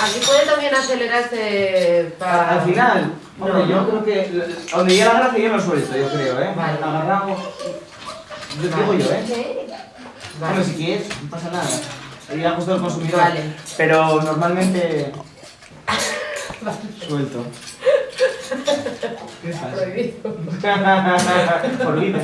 aquí puede también acelerarse para... Al final, hombre, yo creo que donde llega la gracia yo lo suelto, yo creo, ¿eh? Vale. Agarramos... Yo digo yo, ¿eh? Sí. Bueno, Vale. si quieres, no pasa nada. Ahí a gusto del consumidor. Vale. Pero normalmente... Suelto. ¿Qué pasa? Prohibido. Por vida.